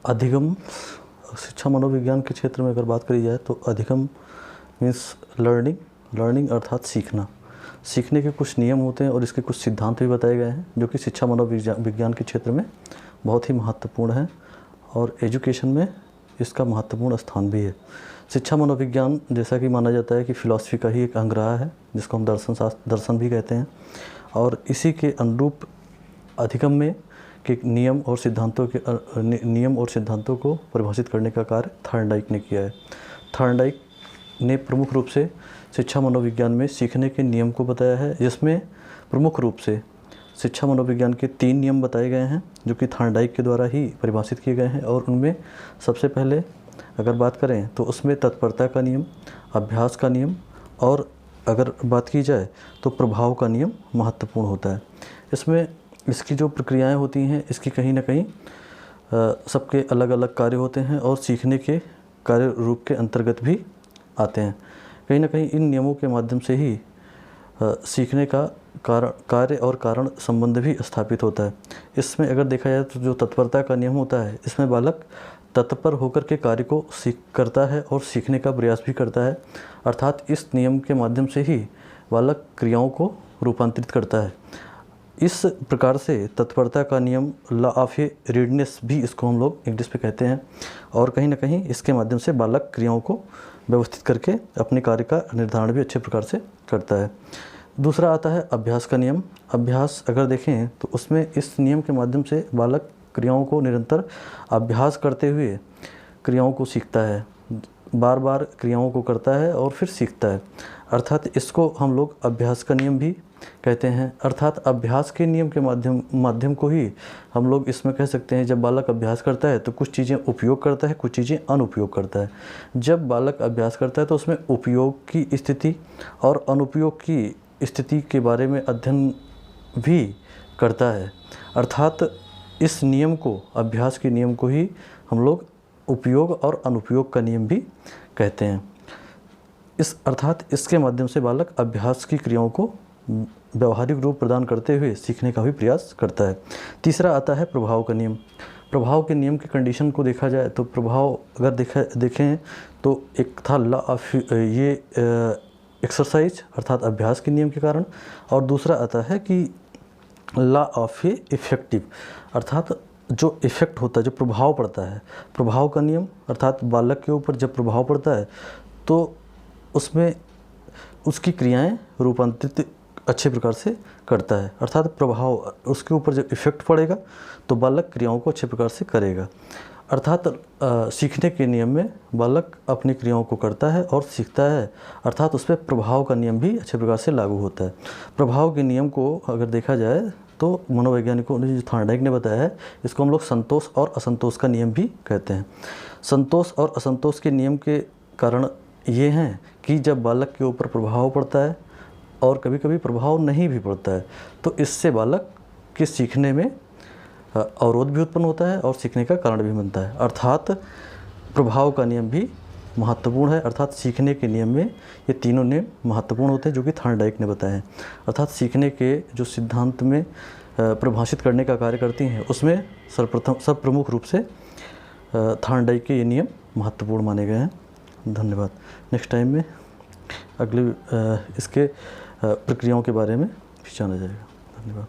अधिगम शिक्षा मनोविज्ञान के क्षेत्र में अगर बात करी जाए तो अधिगम मीन्स लर्निंग अर्थात सीखने के कुछ नियम होते हैं और इसके कुछ सिद्धांत भी बताए गए हैं जो कि शिक्षा मनोविज्ञान के क्षेत्र में बहुत ही महत्वपूर्ण है और एजुकेशन में इसका महत्वपूर्ण स्थान भी है। शिक्षा मनोविज्ञान जैसा कि माना जाता है कि फ़िलॉसफी का ही एक अंग रहा है जिसको हम दर्शन भी कहते हैं और इसी के अनुरूप अधिगम में के नियम और सिद्धांतों को परिभाषित करने का कार्य थॉर्नडाइक ने किया है। थॉर्नडाइक ने प्रमुख रूप से शिक्षा मनोविज्ञान में सीखने के नियम को बताया है, जिसमें प्रमुख रूप से शिक्षा मनोविज्ञान के 3 नियम बताए गए हैं जो कि थॉर्नडाइक के द्वारा ही परिभाषित किए गए हैं। और उनमें सबसे पहले अगर बात करें तो उसमें तत्परता का नियम, अभ्यास का नियम और अगर बात की जाए तो प्रभाव का नियम महत्वपूर्ण होता है। इसमें इसकी जो प्रक्रियाएं होती हैं इसकी कहीं ना कहीं सबके अलग अलग कार्य होते हैं और सीखने के कार्य रूप के अंतर्गत भी आते हैं। कहीं ना कहीं इन नियमों के माध्यम से ही सीखने का कार्य और कारण संबंध भी स्थापित होता है। इसमें अगर देखा जाए तो जो तत्परता का नियम होता है इसमें बालक तत्पर होकर के कार्य को करता है और सीखने का प्रयास भी करता है, अर्थात इस नियम के माध्यम से ही बालक क्रियाओं को रूपांतरित करता है। इस प्रकार से तत्परता का नियम लॉ ऑफ रीडनेस भी इसको हम लोग इंग्लिश में कहते हैं और कहीं ना कहीं इसके माध्यम से बालक क्रियाओं को व्यवस्थित करके अपने कार्य का निर्धारण भी अच्छे प्रकार से करता है। दूसरा आता है अभ्यास का नियम। अभ्यास अगर देखें तो उसमें इस नियम के माध्यम से बालक क्रियाओं को निरंतर अभ्यास करते हुए क्रियाओं को सीखता है, बार बार क्रियाओं को करता है और फिर सीखता है, अर्थात इसको हम लोग अभ्यास का नियम भी कहते हैं। अर्थात अभ्यास के नियम के माध्यम को ही हम लोग इसमें कह सकते हैं जब बालक अभ्यास करता है तो कुछ चीज़ें उपयोग करता है, कुछ चीज़ें अनुपयोग करता है। जब बालक अभ्यास करता है तो उसमें उपयोग की स्थिति और अनुपयोग की स्थिति के बारे में अध्ययन भी करता है, अर्थात इस नियम को, अभ्यास के नियम को ही हम लोग उपयोग और अनुपयोग का नियम भी कहते हैं। अर्थात इसके माध्यम से बालक अभ्यास की क्रियाओं को व्यवहारिक रूप प्रदान करते हुए सीखने का भी प्रयास करता है। तीसरा आता है प्रभाव का नियम। प्रभाव के नियम की कंडीशन को देखा जाए तो प्रभाव अगर देखें तो एक था लॉ ऑफ ये एक्सरसाइज अर्थात अभ्यास के नियम के कारण, और दूसरा आता है कि लॉ ऑफ इफेक्टिव अर्थात जो इफ़ेक्ट होता है, जो प्रभाव पड़ता है, प्रभाव का नियम अर्थात बालक के ऊपर जब प्रभाव पड़ता है तो उसमें उसकी क्रियाएं रूपांतरित अच्छे प्रकार से करता है, अर्थात प्रभाव उसके ऊपर जब इफ़ेक्ट पड़ेगा तो बालक क्रियाओं को अच्छे प्रकार से करेगा। अर्थात सीखने के नियम में बालक अपनी क्रियाओं को करता है और सीखता है, अर्थात उस पर प्रभाव का नियम भी अच्छे प्रकार से लागू होता है। प्रभाव के नियम को अगर देखा जाए तो मनोवैज्ञानिकों ने जो थॉर्नडाइक ने बताया है इसको हम लोग संतोष और असंतोष का नियम भी कहते हैं। संतोष और असंतोष के नियम के कारण ये हैं कि जब बालक के ऊपर प्रभाव पड़ता है और कभी कभी प्रभाव नहीं भी पड़ता है तो इससे बालक के सीखने में अवरोध भी उत्पन्न होता है और सीखने का कारण भी बनता है, अर्थात प्रभाव का नियम भी महत्वपूर्ण है। अर्थात सीखने के नियम में ये तीनों नियम महत्वपूर्ण होते हैं जो कि थॉर्नडाइक ने बताए हैं। अर्थात सीखने के जो सिद्धांत में परिभाषित करने का कार्य करती हैं उसमें सब प्रमुख रूप से थॉर्नडाइक के ये नियम महत्वपूर्ण माने गए हैं। धन्यवाद। नेक्स्ट टाइम में अगले इसके प्रक्रियाओं के बारे में जाना जाएगा। धन्यवाद।